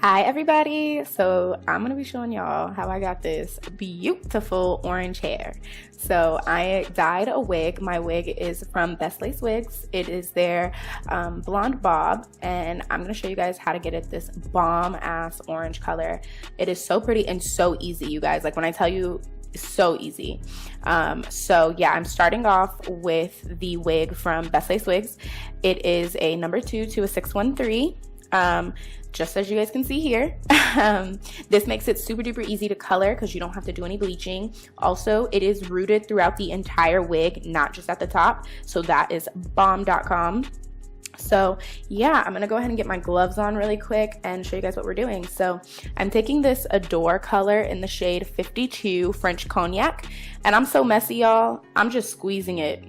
Hi everybody, so I'm gonna be showing y'all how I got this beautiful orange hair. So I dyed a wig. My wig is from Bestlacewigs. It is their blonde bob, and I'm gonna show you guys how to get it this bomb ass orange color. It is so pretty and so easy, you guys. Like when I tell you, so easy. So yeah, I'm starting off with the wig from Bestlacewigs. It is a number 2 to a 613. Just as you guys can see here. This makes it super duper easy to color because you don't have to do any bleaching. Also, it is rooted throughout the entire wig, not just at the top, so that is bomb.com. So yeah, I'm gonna go ahead and get my gloves on really quick and show you guys what we're doing. So I'm taking this Adore color in the shade 52 French Cognac, and I'm so messy, y'all. I'm just squeezing it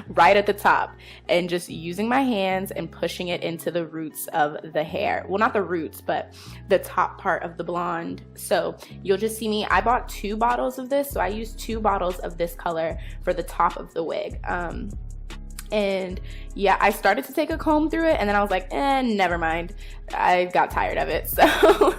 right at the top and just using my hands and pushing it into the roots of the hair. Well, not the roots, but the top part of the blonde. So you'll just see me, I bought 2 bottles of this, so I used 2 bottles of this color for the top of the wig. And yeah, I started to take a comb through it, and then I was like, never mind. I got tired of it. So,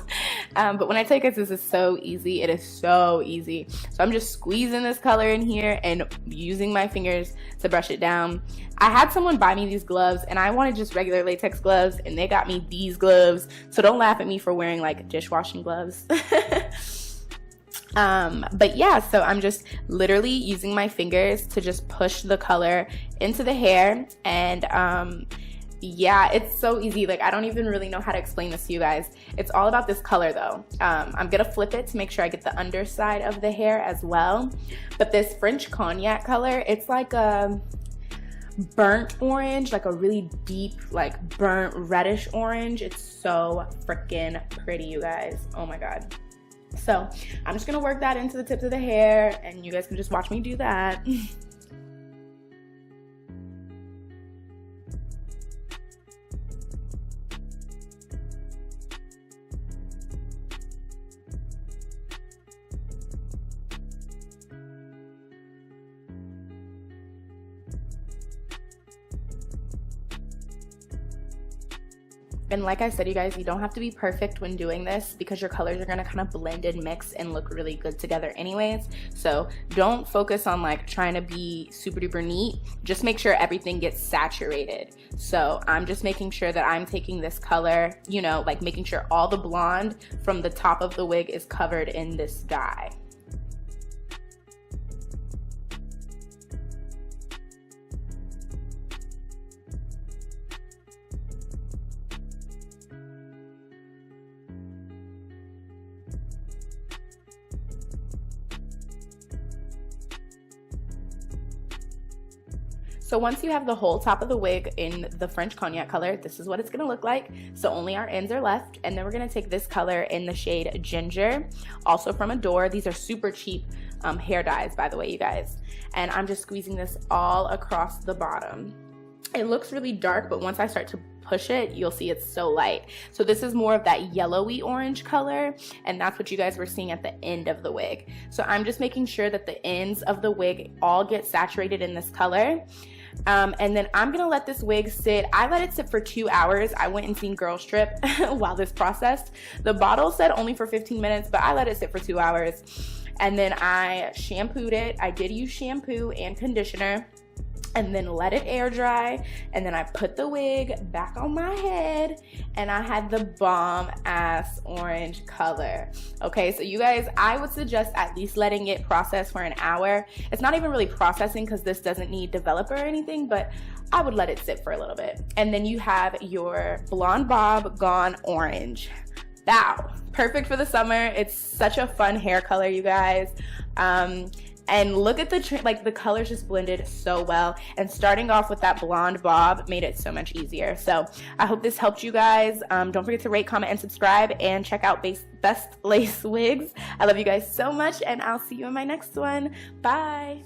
but when I take it, this is so easy. It is so easy. So I'm just squeezing this color in here and using my fingers to brush it down. I had someone buy me these gloves, and I wanted just regular latex gloves, and they got me these gloves. So don't laugh at me for wearing like dishwashing gloves. But yeah, so I'm just literally using my fingers to just push the color into the hair, and yeah, it's so easy. Like, I don't even really know how to explain this to you guys. It's all about this color though. I'm gonna flip it to make sure I get the underside of the hair as well. But this French Cognac color, it's like a burnt orange, like a really deep, like burnt reddish orange. It's so freaking pretty, you guys. Oh my god. So I'm just gonna work that into the tips of the hair, and you guys can just watch me do that. And like I said, you guys, you don't have to be perfect when doing this because your colors are gonna kind of blend and mix and look really good together anyways. So don't focus on like trying to be super duper neat. Just make sure everything gets saturated. So I'm just making sure that I'm taking this color, you know, like making sure all the blonde from the top of the wig is covered in this dye. So once you have the whole top of the wig in the French Cognac color, this is what it's gonna look like. So only our ends are left, and then we're gonna take this color in the shade Ginger, also from Adore. These are super cheap hair dyes, by the way, you guys. And I'm just squeezing this all across the bottom. It looks really dark, but once I start to push it, you'll see it's so light. So this is more of that yellowy orange color, and that's what you guys were seeing at the end of the wig. So I'm just making sure that the ends of the wig all get saturated in this color. And then I'm gonna let this wig sit. I let it sit for 2 hours. I went and seen Girls Trip while this processed. The bottle said only for 15 minutes, but I let it sit for 2 hours. And then I shampooed it. I did use shampoo and conditioner, and then let it air dry, and then I put the wig back on my head, and I had the bomb ass orange color. Okay, so you guys, I would suggest at least letting it process for an hour. It's not even really processing because this doesn't need developer or anything, but I would let it sit for a little bit. And then you have your blonde bob gone orange. Wow, perfect for the summer. It's such a fun hair color, you guys. And look at the colors just blended so well, and starting off with that blonde bob made it so much easier. So I hope this helped you guys. Don't forget to rate, comment, and subscribe, and check out Bestlacewigs. I love you guys so much, and I'll see you in my next one. Bye.